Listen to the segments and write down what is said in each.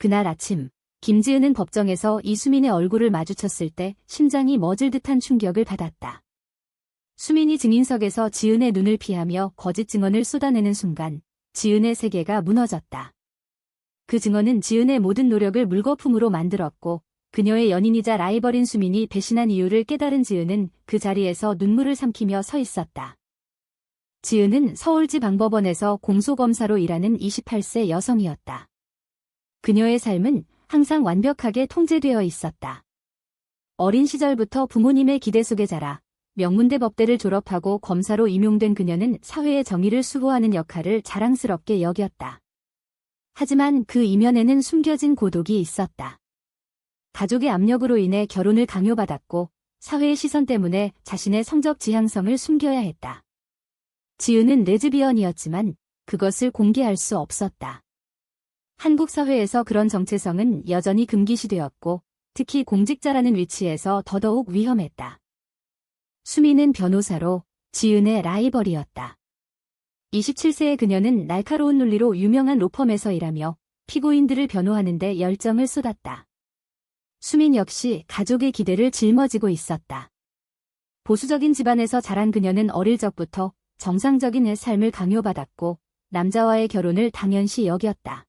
그날 아침, 김지은은 법정에서 이수민의 얼굴을 마주쳤을 때 심장이 멎을 듯한 충격을 받았다. 수민이 증인석에서 지은의 눈을 피하며 거짓 증언을 쏟아내는 순간 지은의 세계가 무너졌다. 그 증언은 지은의 모든 노력을 물거품으로 만들었고 그녀의 연인이자 라이벌인 수민이 배신한 이유를 깨달은 지은은 그 자리에서 눈물을 삼키며 서 있었다. 지은은 서울지방법원에서 공소검사로 일하는 28세 여성이었다. 그녀의 삶은 항상 완벽하게 통제되어 있었다. 어린 시절부터 부모님의 기대 속에 자라 명문대 법대를 졸업하고 검사로 임용된 그녀는 사회의 정의를 수호하는 역할을 자랑스럽게 여겼다. 하지만 그 이면에는 숨겨진 고독이 있었다. 가족의 압력으로 인해 결혼을 강요받았고 사회의 시선 때문에 자신의 성적 지향성을 숨겨야 했다. 지은은 레즈비언이었지만 그것을 공개할 수 없었다. 한국 사회에서 그런 정체성은 여전히 금기시되었고 특히 공직자라는 위치에서 더더욱 위험했다. 수민은 변호사로 지은의 라이벌이었다. 27세의 그녀는 날카로운 논리로 유명한 로펌에서 일하며 피고인들을 변호하는 데 열정을 쏟았다. 수민 역시 가족의 기대를 짊어지고 있었다. 보수적인 집안에서 자란 그녀는 어릴 적부터 정상적인 삶을 강요받았고 남자와의 결혼을 당연시 여겼다.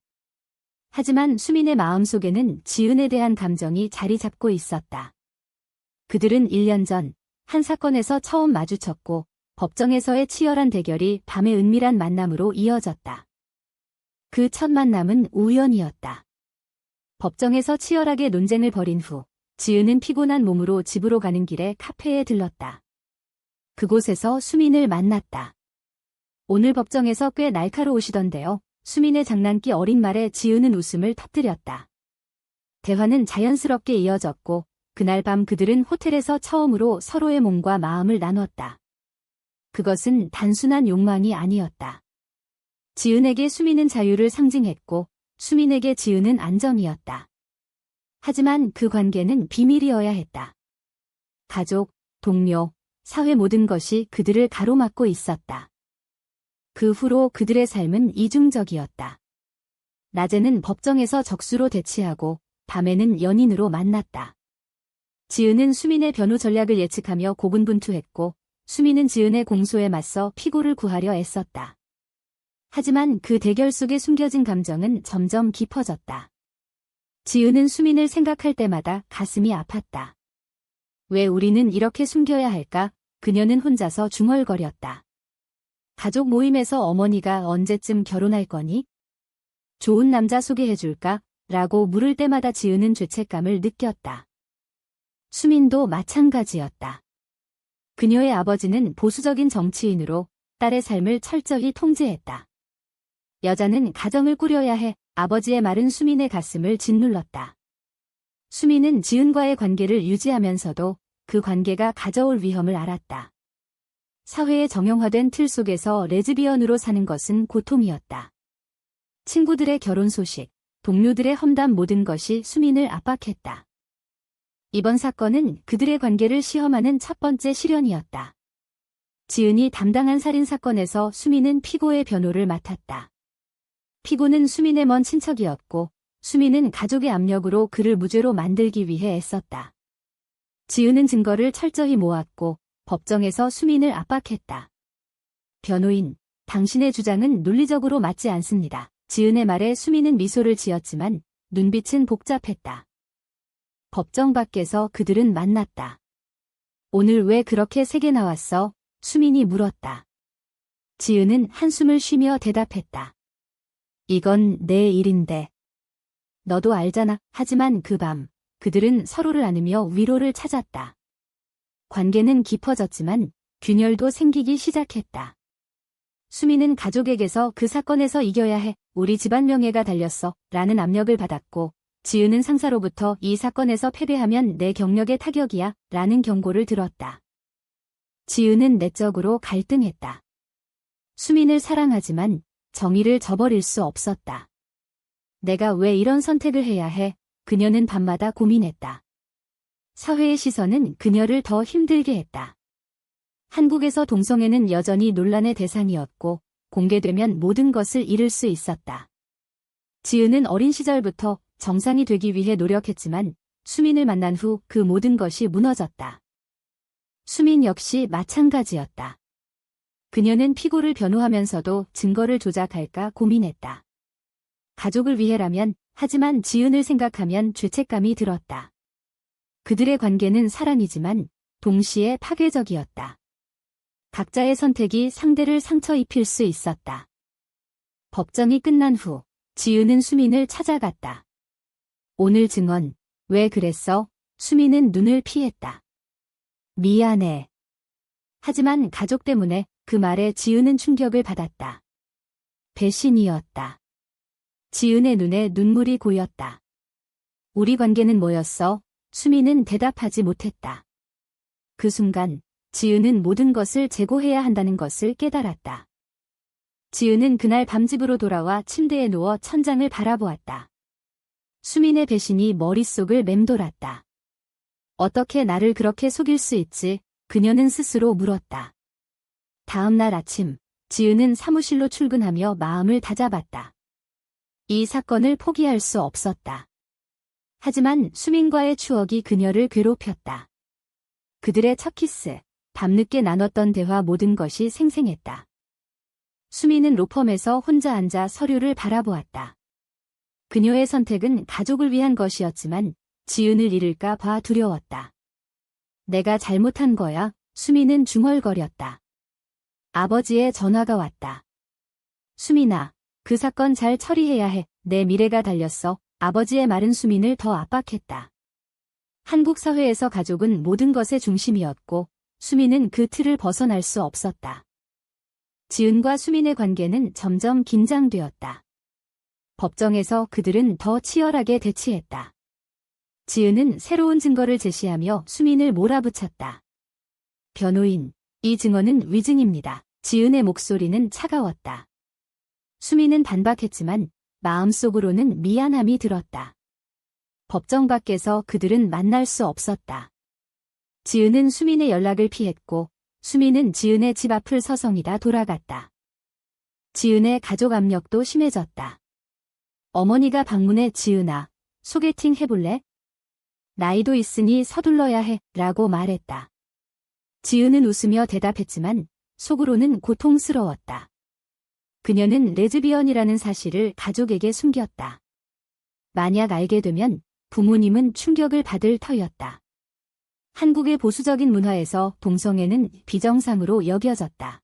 하지만 수민의 마음속에는 지은에 대한 감정이 자리 잡고 있었다. 그들은 1년 전 한 사건에서 처음 마주쳤고 법정에서의 치열한 대결이 밤의 은밀한 만남으로 이어졌다. 그 첫 만남은 우연이었다. 법정에서 치열하게 논쟁을 벌인 후 지은은 피곤한 몸으로 집으로 가는 길에 카페에 들렀다. 그곳에서 수민을 만났다. 오늘 법정에서 꽤 날카로우시던데요. 수민의 장난기 어린 말에 지은은 웃음을 터뜨렸다. 대화는 자연스럽게 이어졌고 그날 밤 그들은 호텔에서 처음으로 서로의 몸과 마음을 나눴다. 그것은 단순한 욕망이 아니었다. 지은에게 수민은 자유를 상징했고 수민에게 지은은 안정이었다. 하지만 그 관계는 비밀이어야 했다. 가족, 동료, 사회 모든 것이 그들을 가로막고 있었다. 그 후로 그들의 삶은 이중적이었다. 낮에는 법정에서 적수로 대치하고 밤에는 연인으로 만났다. 지은은 수민의 변호 전략을 예측하며 고군분투했고 수민은 지은의 공소에 맞서 피고를 구하려 애썼다. 하지만 그 대결 속에 숨겨진 감정은 점점 깊어졌다. 지은은 수민을 생각할 때마다 가슴이 아팠다. 왜 우리는 이렇게 숨겨야 할까? 그녀는 혼자서 중얼거렸다. 가족 모임에서 어머니가 언제쯤 결혼할 거니? 좋은 남자 소개해줄까? 라고 물을 때마다 지은은 죄책감을 느꼈다. 수민도 마찬가지였다. 그녀의 아버지는 보수적인 정치인으로 딸의 삶을 철저히 통제했다. 여자는 가정을 꾸려야 해. 아버지의 말은 수민의 가슴을 짓눌렀다. 수민은 지은과의 관계를 유지하면서도 그 관계가 가져올 위험을 알았다. 사회의 정형화된 틀 속에서 레즈비언으로 사는 것은 고통이었다. 친구들의 결혼 소식, 동료들의 험담 모든 것이 수민을 압박했다. 이번 사건은 그들의 관계를 시험하는 첫 번째 시련이었다. 지은이 담당한 살인사건에서 수민은 피고의 변호를 맡았다. 피고는 수민의 먼 친척이었고 수민은 가족의 압력으로 그를 무죄로 만들기 위해 애썼다. 지은은 증거를 철저히 모았고 법정에서 수민을 압박했다. 변호인, 당신의 주장은 논리적으로 맞지 않습니다. 지은의 말에 수민은 미소를 지었지만 눈빛은 복잡했다. 법정 밖에서 그들은 만났다. 오늘 왜 그렇게 세게 나왔어? 수민이 물었다. 지은은 한숨을 쉬며 대답했다. 이건 내 일인데. 너도 알잖아. 하지만 그 밤 그들은 서로를 안으며 위로를 찾았다. 관계는 깊어졌지만 균열도 생기기 시작했다. 수민은 가족에게서 그 사건에서 이겨야 해. 우리 집안 명예가 달렸어. 라는 압력을 받았고 지은은 상사로부터 이 사건에서 패배하면 내 경력에 타격이야. 라는 경고를 들었다. 지은은 내적으로 갈등했다. 수민을 사랑하지만 정의를 저버릴 수 없었다. 내가 왜 이런 선택을 해야 해? 그녀는 밤마다 고민했다. 사회의 시선은 그녀를 더 힘들게 했다. 한국에서 동성애는 여전히 논란의 대상이었고 공개되면 모든 것을 잃을 수 있었다. 지은은 어린 시절부터 정상이 되기 위해 노력했지만 수민을 만난 후 그 모든 것이 무너졌다. 수민 역시 마찬가지였다. 그녀는 피고를 변호하면서도 증거를 조작할까 고민했다. 가족을 위해라면, 하지만 지은을 생각하면 죄책감이 들었다. 그들의 관계는 사랑이지만 동시에 파괴적이었다. 각자의 선택이 상대를 상처 입힐 수 있었다. 법정이 끝난 후 지은은 수민을 찾아갔다. 오늘 증언, 왜 그랬어? 수민은 눈을 피했다. 미안해. 하지만 가족 때문에 그 말에 지은은 충격을 받았다. 배신이었다. 지은의 눈에 눈물이 고였다. 우리 관계는 뭐였어? 수민은 대답하지 못했다. 그 순간 지은은 모든 것을 재고해야 한다는 것을 깨달았다. 지은은 그날 밤 집으로 돌아와 침대에 누워 천장을 바라보았다. 수민의 배신이 머릿속을 맴돌았다. 어떻게 나를 그렇게 속일 수 있지? 그녀는 스스로 물었다. 다음 날 아침, 지은은 사무실로 출근하며 마음을 다잡았다. 이 사건을 포기할 수 없었다. 하지만 수민과의 추억이 그녀를 괴롭혔다. 그들의 첫 키스, 밤늦게 나눴던 대화 모든 것이 생생했다. 수민은 로펌에서 혼자 앉아 서류를 바라보았다. 그녀의 선택은 가족을 위한 것이었지만 지은을 잃을까 봐 두려웠다. 내가 잘못한 거야? 수민은 중얼거렸다. 아버지의 전화가 왔다. 수민아, 그 사건 잘 처리해야 해. 내 미래가 달렸어. 아버지의 말은 수민을 더 압박했다. 한국 사회에서 가족은 모든 것의 중심이었고 수민은 그 틀을 벗어날 수 없었다. 지은과 수민의 관계는 점점 긴장되었다. 법정에서 그들은 더 치열하게 대치했다. 지은은 새로운 증거를 제시하며 수민을 몰아붙였다. 변호인, 이 증언은 위증입니다. 지은의 목소리는 차가웠다. 수민은 반박했지만 마음속으로는 미안함이 들었다. 법정 밖에서 그들은 만날 수 없었다. 지은은 수민의 연락을 피했고 수민은 지은의 집 앞을 서성이다 돌아갔다. 지은의 가족 압력도 심해졌다. 어머니가 방문해 지은아, 소개팅 해볼래? 나이도 있으니 서둘러야 해 라고 말했다. 지은은 웃으며 대답했지만 속으로는 고통스러웠다. 그녀는 레즈비언이라는 사실을 가족에게 숨겼다. 만약 알게 되면 부모님은 충격을 받을 터였다. 한국의 보수적인 문화에서 동성애는 비정상으로 여겨졌다.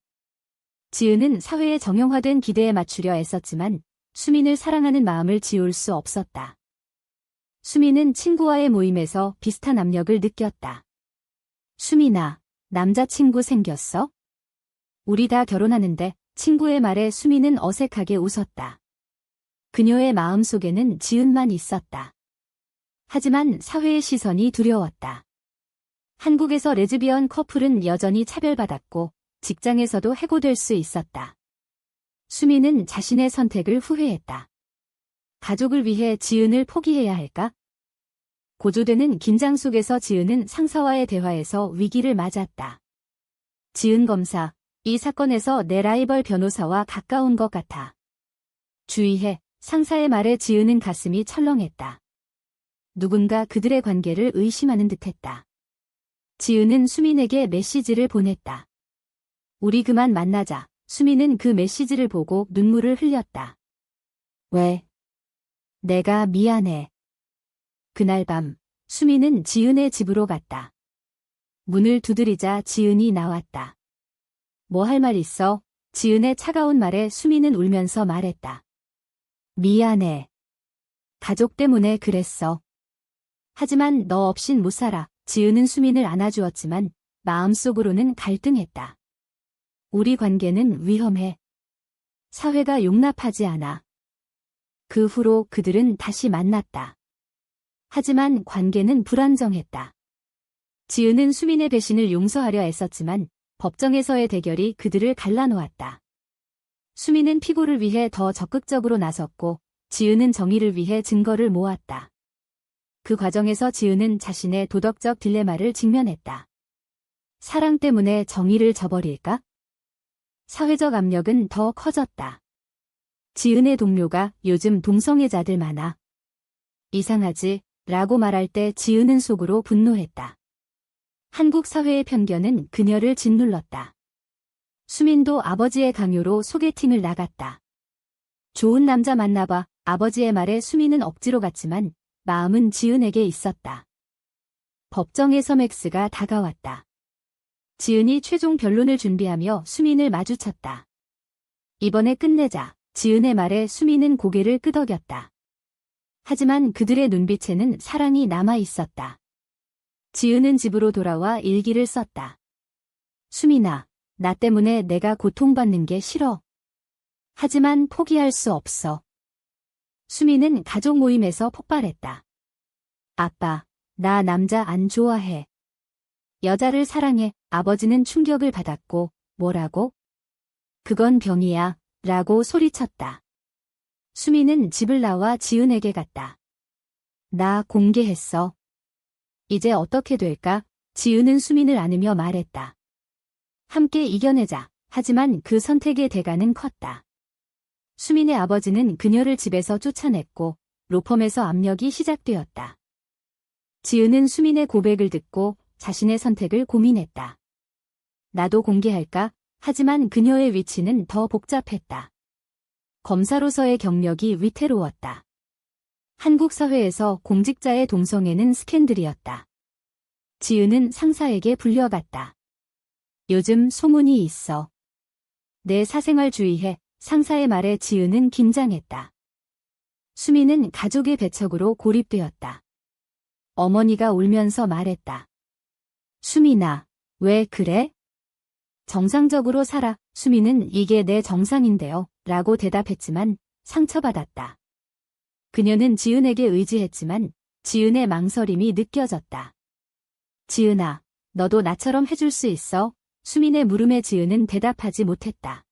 지은은 사회의 정형화된 기대에 맞추려 애썼지만 수민을 사랑하는 마음을 지울 수 없었다. 수민은 친구와의 모임에서 비슷한 압력을 느꼈다. 수민아, 남자친구 생겼어? 우리 다 결혼하는데. 친구의 말에 수민은 어색하게 웃었다. 그녀의 마음속에는 지은만 있었다. 하지만 사회의 시선이 두려웠다. 한국에서 레즈비언 커플은 여전히 차별받았고 직장에서도 해고될 수 있었다. 수민은 자신의 선택을 후회했다. 가족을 위해 지은을 포기해야 할까? 고조되는 긴장 속에서 지은은 상사와의 대화에서 위기를 맞았다. 지은 검사, 이 사건에서 내 라이벌 변호사와 가까운 것 같아. 주의해. 상사의 말에 지은은 가슴이 철렁했다. 누군가 그들의 관계를 의심하는 듯했다. 지은은 수민에게 메시지를 보냈다. 우리 그만 만나자. 수민은 그 메시지를 보고 눈물을 흘렸다. 왜? 내가 미안해. 그날 밤 수민은 지은의 집으로 갔다. 문을 두드리자 지은이 나왔다. 뭐 할 말 있어? 지은의 차가운 말에 수민은 울면서 말했다. 미안해. 가족 때문에 그랬어. 하지만 너 없인 못 살아. 지은은 수민을 안아주었지만 마음속으로는 갈등했다. 우리 관계는 위험해. 사회가 용납하지 않아. 그 후로 그들은 다시 만났다. 하지만 관계는 불안정했다. 지은은 수민의 배신을 용서하려 애썼지만 법정에서의 대결이 그들을 갈라놓았다. 수민은 피고를 위해 더 적극적으로 나섰고 지은은 정의를 위해 증거를 모았다. 그 과정에서 지은은 자신의 도덕적 딜레마를 직면했다. 사랑 때문에 정의를 저버릴까? 사회적 압력은 더 커졌다. 지은의 동료가 요즘 동성애자들 많아. 이상하지? 라고 말할 때 지은은 속으로 분노했다. 한국 사회의 편견은 그녀를 짓눌렀다. 수민도 아버지의 강요로 소개팅을 나갔다. 좋은 남자 만나봐. 아버지의 말에 수민은 억지로 갔지만 마음은 지은에게 있었다. 법정에서 맥스가 다가왔다. 지은이 최종 변론을 준비하며 수민을 마주쳤다. 이번에 끝내자. 지은의 말에 수민은 고개를 끄덕였다. 하지만 그들의 눈빛에는 사랑이 남아 있었다. 지은은 집으로 돌아와 일기를 썼다. 수민아, 나 때문에 내가 고통받는 게 싫어. 하지만 포기할 수 없어. 수민은 가족 모임에서 폭발했다. 아빠, 나 남자 안 좋아해. 여자를 사랑해. 아버지는 충격을 받았고, 뭐라고? 그건 병이야. 라고 소리쳤다. 수민은 집을 나와 지은에게 갔다. 나 공개했어. 이제 어떻게 될까? 지은은 수민을 안으며 말했다. 함께 이겨내자. 하지만 그 선택의 대가는 컸다. 수민의 아버지는 그녀를 집에서 쫓아냈고 로펌에서 압력이 시작되었다. 지은은 수민의 고백을 듣고 자신의 선택을 고민했다. 나도 공개할까? 하지만 그녀의 위치는 더 복잡했다. 검사로서의 경력이 위태로웠다. 한국 사회에서 공직자의 동성애는 스캔들이었다. 지은은 상사에게 불려갔다. 요즘 소문이 있어. 내 사생활 주의해. 상사의 말에 지은은 긴장했다. 수민은 가족의 배척으로 고립되었다. 어머니가 울면서 말했다. 수민아, 왜 그래? 정상적으로 살아. 수민은 이게 내 정상인데요. 라고 대답했지만 상처받았다. 그녀는 지은에게 의지했지만 지은의 망설임이 느껴졌다. 지은아, 너도 나처럼 해줄 수 있어? 수민의 물음에 지은은 대답하지 못했다.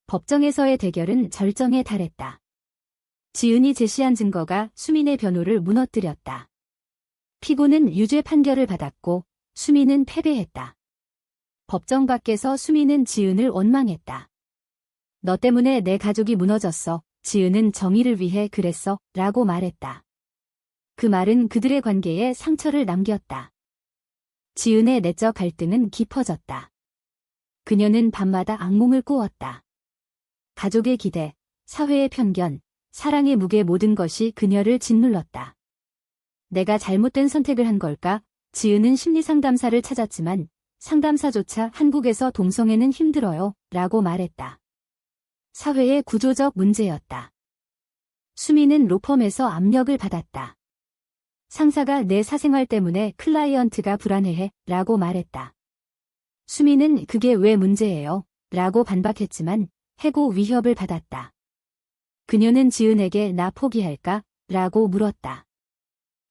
법정에서의 대결은 절정에 달했다. 지은이 제시한 증거가 수민의 변호를 무너뜨렸다. 피고는 유죄 판결을 받았고 수민은 패배했다. 법정 밖에서 수민은 지은을 원망했다. 너 때문에 내 가족이 무너졌어. 지은은 정의를 위해 그랬어. 라고 말했다. 그 말은 그들의 관계에 상처를 남겼다. 지은의 내적 갈등은 깊어졌다. 그녀는 밤마다 악몽을 꾸었다. 가족의 기대, 사회의 편견, 사랑의 무게 모든 것이 그녀를 짓눌렀다. 내가 잘못된 선택을 한 걸까? 지은은 심리상담사를 찾았지만 상담사조차 한국에서 동성애는 힘들어요. 라고 말했다. 사회의 구조적 문제였다. 수민은 로펌에서 압력을 받았다. 상사가 내 사생활 때문에 클라이언트가 불안해해. 라고 말했다. 수민은 그게 왜 문제예요? 라고 반박했지만 해고 위협을 받았다. 그녀는 지은에게 나 포기할까? 라고 물었다.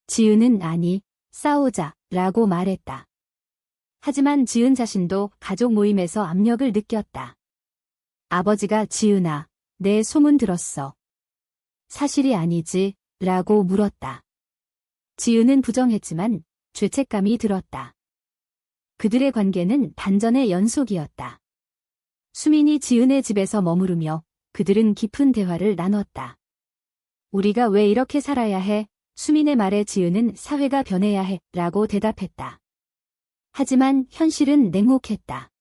지은은 아니, 싸우자. 라고 말했다. 하지만 지은 자신도 가족 모임에서 압력을 느꼈다. 아버지가 지은아, 내 소문 들었어. 사실이 아니지? 라고 물었다. 지은은 부정했지만 죄책감이 들었다. 그들의 관계는 반전의 연속이었다. 수민이 지은의 집에서 머무르며 그들은 깊은 대화를 나눴다. 우리가 왜 이렇게 살아야 해? 수민의 말에 지은은 사회가 변해야 해. 라고 대답했다. 하지만 현실은 냉혹했다.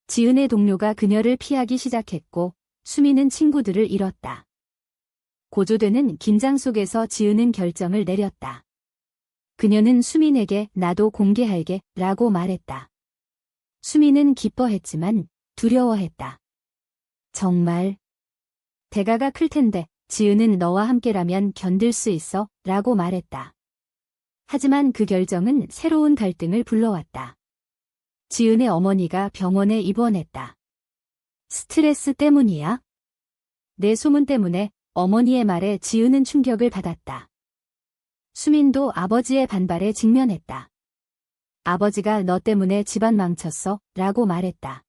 지은의 동료가 그녀를 피하기 시작했고 수민은 친구들을 잃었다. 고조되는 긴장 속에서 지은은 결정을 내렸다. 그녀는 수민에게 나도 공개할게 라고 말했다. 수민은 기뻐했지만 두려워했다. 정말 대가가 클 텐데 지은은 너와 함께라면 견딜 수 있어 라고 말했다. 하지만 그 결정은 새로운 갈등을 불러왔다. 지은의 어머니가 병원에 입원했다. 스트레스 때문이야? 내 소문 때문에 어머니의 말에 지은은 충격을 받았다. 수민도 아버지의 반발에 직면했다. 아버지가 너 때문에 집안 망쳤어 라고 말했다.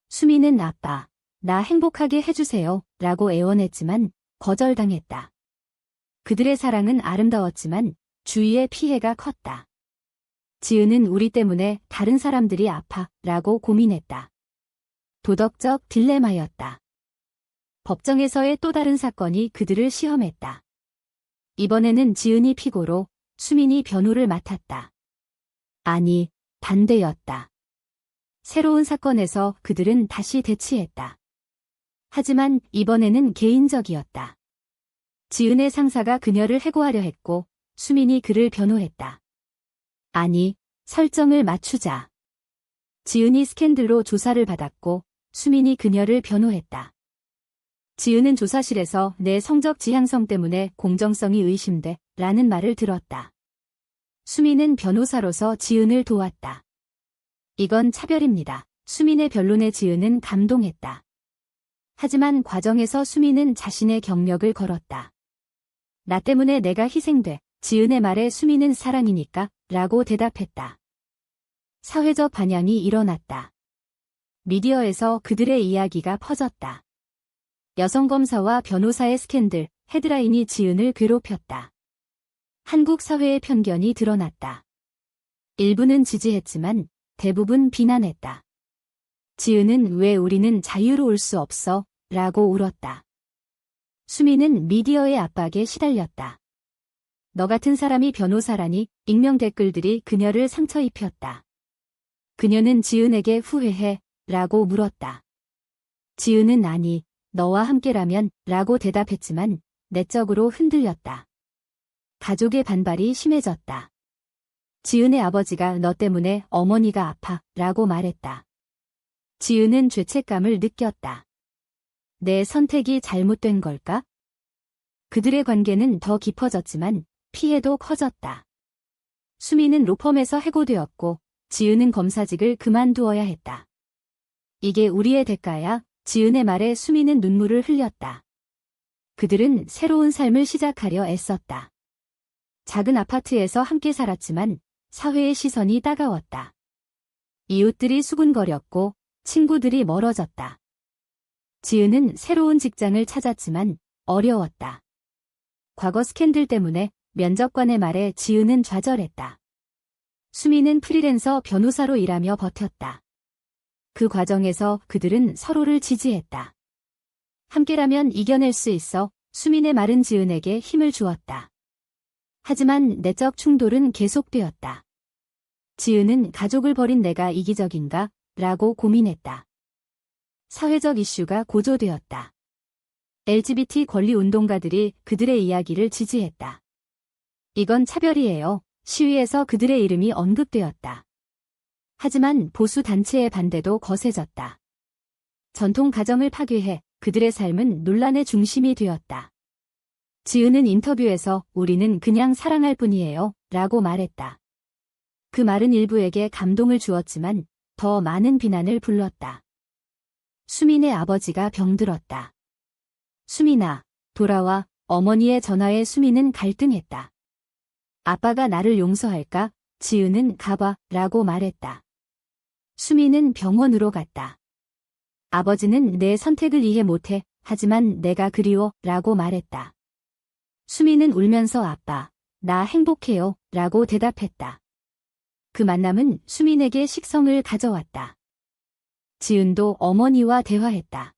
수민은 아빠, 나 행복하게 해주세요 라고 애원했지만 거절당했다. 그들의 사랑은 아름다웠지만 주위의 피해가 컸다. 지은은 우리 때문에 다른 사람들이 아파 라고 고민했다. 도덕적 딜레마였다. 법정에서의 또 다른 사건이 그들을 시험했다. 이번에는 지은이 피고로 수민이 변호를 맡았다. 아니, 반대였다. 새로운 사건에서 그들은 다시 대치했다. 하지만 이번에는 개인적이었다. 지은의 상사가 그녀를 해고하려 했고 수민이 그를 변호했다. 아니, 설정을 맞추자. 지은이 스캔들로 조사를 받았고 수민이 그녀를 변호했다. 지은은 조사실에서 내 성적 지향성 때문에 공정성이 의심돼 라는 말을 들었다. 수민은 변호사로서 지은을 도왔다. 이건 차별입니다. 수민의 변론에 지은은 감동했다. 하지만 과정에서 수민은 자신의 경력을 걸었다. 나 때문에 내가 희생돼. 지은의 말에 수민은 사랑이니까 라고 대답했다. 사회적 반향이 일어났다. 미디어에서 그들의 이야기가 퍼졌다. 여성검사와 변호사의 스캔들, 헤드라인이 지은을 괴롭혔다. 한국 사회의 편견이 드러났다. 일부는 지지했지만 대부분 비난했다. 지은은 왜 우리는 자유로울 수 없어? 라고 울었다. 수민은 미디어의 압박에 시달렸다. 너 같은 사람이 변호사라니 익명 댓글들이 그녀를 상처 입혔다. 그녀는 지은에게 후회해? 라고 물었다. 지은은 아니, 너와 함께라면 라고 대답했지만 내적으로 흔들렸다. 가족의 반발이 심해졌다. 지은의 아버지가 너 때문에 어머니가 아파 라고 말했다. 지은은 죄책감을 느꼈다. 내 선택이 잘못된 걸까? 그들의 관계는 더 깊어졌지만 피해도 커졌다. 수민은 로펌에서 해고되었고 지은은 검사직을 그만두어야 했다. 이게 우리의 대가야. 지은의 말에 수민은 눈물을 흘렸다. 그들은 새로운 삶을 시작하려 애썼다. 작은 아파트에서 함께 살았지만 사회의 시선이 따가웠다. 이웃들이 수군거렸고 친구들이 멀어졌다. 지은은 새로운 직장을 찾았지만 어려웠다. 과거 스캔들 때문에 면접관의 말에 지은은 좌절했다. 수민은 프리랜서 변호사로 일하며 버텼다. 그 과정에서 그들은 서로를 지지했다. 함께라면 이겨낼 수 있어. 수민의 말은 지은에게 힘을 주었다. 하지만 내적 충돌은 계속되었다. 지은은 가족을 버린 내가 이기적인가? 라고 고민했다. 사회적 이슈가 고조되었다. LGBT 권리 운동가들이 그들의 이야기를 지지했다. 이건 차별이에요. 시위에서 그들의 이름이 언급되었다. 하지만 보수 단체의 반대도 거세졌다. 전통 가정을 파괴해 그들의 삶은 논란의 중심이 되었다. 지은은 인터뷰에서 우리는 그냥 사랑할 뿐이에요 라고 말했다. 그 말은 일부에게 감동을 주었지만 더 많은 비난을 불렀다. 수민의 아버지가 병들었다. 수민아, 돌아와. 어머니의 전화에 수민은 갈등했다. 아빠가 나를 용서할까? 지은은 가봐 라고 말했다. 수민은 병원으로 갔다. 아버지는 내 선택을 이해 못해. 하지만 내가 그리워 라고 말했다. 수민은 울면서 아빠, 나 행복해요 라고 대답했다. 그 만남은 수민에게 식성을 가져왔다. 지은도 어머니와 대화했다.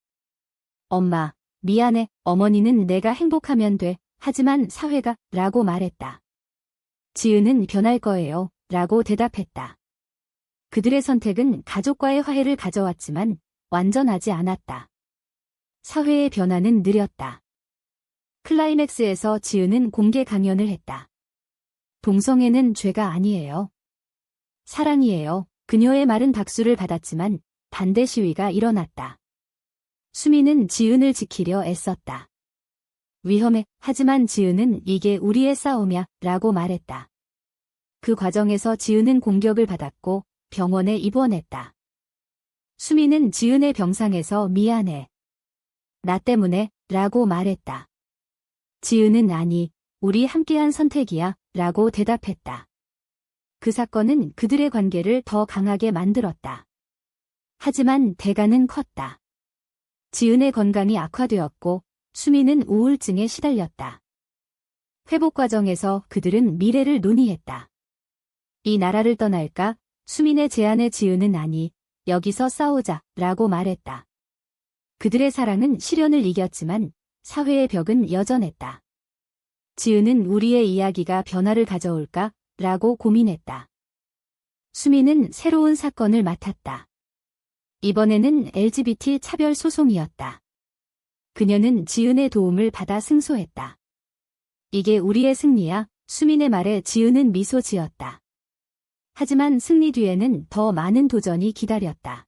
엄마, 미안해. 어머니는 내가 행복하면 돼. 하지만 사회가 라고 말했다. 지은은 변할 거예요 라고 대답했다. 그들의 선택은 가족과의 화해를 가져왔지만 완전하지 않았다. 사회의 변화는 느렸다. 클라이맥스에서 지은은 공개 강연을 했다. 동성애는 죄가 아니에요. 사랑이에요. 그녀의 말은 박수를 받았지만 반대 시위가 일어났다. 수민은 지은을 지키려 애썼다. 위험해. 하지만 지은은 이게 우리의 싸움이야 라고 말했다. 그 과정에서 지은은 공격을 받았고 병원에 입원했다. 수민은 지은의 병상에서 미안해. 나 때문에 라고 말했다. 지은은 아니, 우리 함께한 선택이야 라고 대답했다. 그 사건은 그들의 관계를 더 강하게 만들었다. 하지만 대가는 컸다. 지은의 건강이 악화되었고 수민은 우울증에 시달렸다. 회복 과정에서 그들은 미래를 논의했다. 이 나라를 떠날까? 수민의 제안에 지은은 아니, 여기서 싸우자 라고 말했다. 그들의 사랑은 시련을 이겼지만 사회의 벽은 여전했다. 지은은 우리의 이야기가 변화를 가져올까? 라고 고민했다. 수미는 새로운 사건을 맡았다. 이번에는 LGBT 차별 소송이었다. 그녀는 지은의 도움을 받아 승소했다. 이게 우리의 승리야. 수민의 말에 지은은 미소 지었다. 하지만 승리 뒤에는 더 많은 도전이 기다렸다.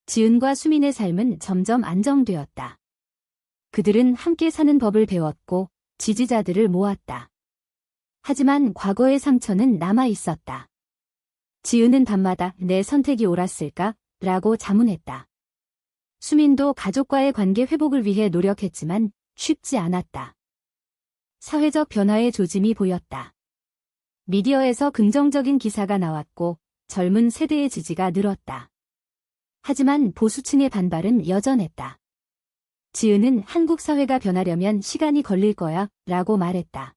지은과 수민의 삶은 점점 안정되었다. 그들은 함께 사는 법을 배웠고 지지자들을 모았다. 하지만 과거의 상처는 남아 있었다. 지은은 밤마다 내 선택이 옳았을까? 라고 자문했다. 수민도 가족과의 관계 회복을 위해 노력했지만 쉽지 않았다. 사회적 변화의 조짐이 보였다. 미디어에서 긍정적인 기사가 나왔고 젊은 세대의 지지가 늘었다. 하지만 보수층의 반발은 여전했다. 지은은 한국 사회가 변하려면 시간이 걸릴 거야 라고 말했다.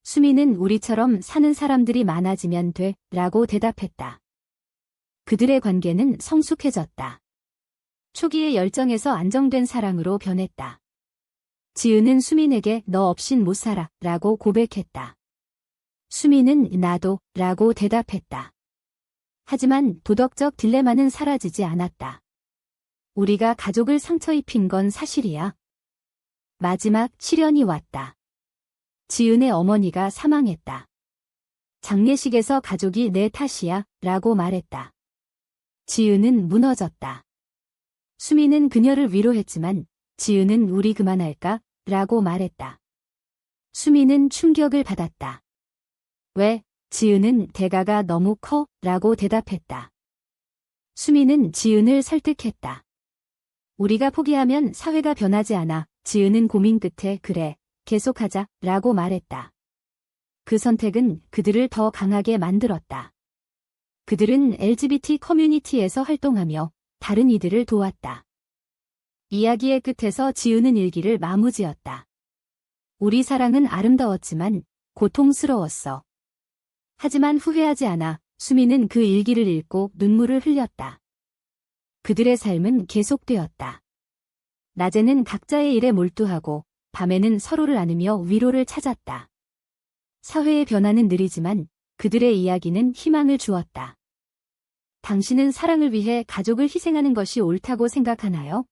수민은 우리처럼 사는 사람들이 많아지면 돼 라고 대답했다. 그들의 관계는 성숙해졌다. 초기의 열정에서 안정된 사랑으로 변했다. 지은은 수민에게 너 없인 못 살아 라고 고백했다. 수민은 나도 라고 대답했다. 하지만 도덕적 딜레마는 사라지지 않았다. 우리가 가족을 상처 입힌 건 사실이야. 마지막 시련이 왔다. 지은의 어머니가 사망했다. 장례식에서 가족이 내 탓이야 라고 말했다. 지은은 무너졌다. 수민은 그녀를 위로했지만 지은은 우리 그만할까? 라고 말했다. 수민은 충격을 받았다. 왜? 지은은 대가가 너무 커? 라고 대답했다. 수민은 지은을 설득했다. 우리가 포기하면 사회가 변하지 않아. 지은은 고민 끝에 그래, 계속하자 라고 말했다. 그 선택은 그들을 더 강하게 만들었다. 그들은 LGBT 커뮤니티에서 활동하며 다른 이들을 도왔다. 이야기의 끝에서 지은은 일기를 마무지었다. 우리 사랑은 아름다웠지만 고통스러웠어. 하지만 후회하지 않아. 수민은 그 일기를 읽고 눈물을 흘렸다. 그들의 삶은 계속되었다. 낮에는 각자의 일에 몰두하고 밤에는 서로를 안으며 위로를 찾았다. 사회의 변화는 느리지만 그들의 이야기는 희망을 주었다. 당신은 사랑을 위해 가족을 희생하는 것이 옳다고 생각하나요?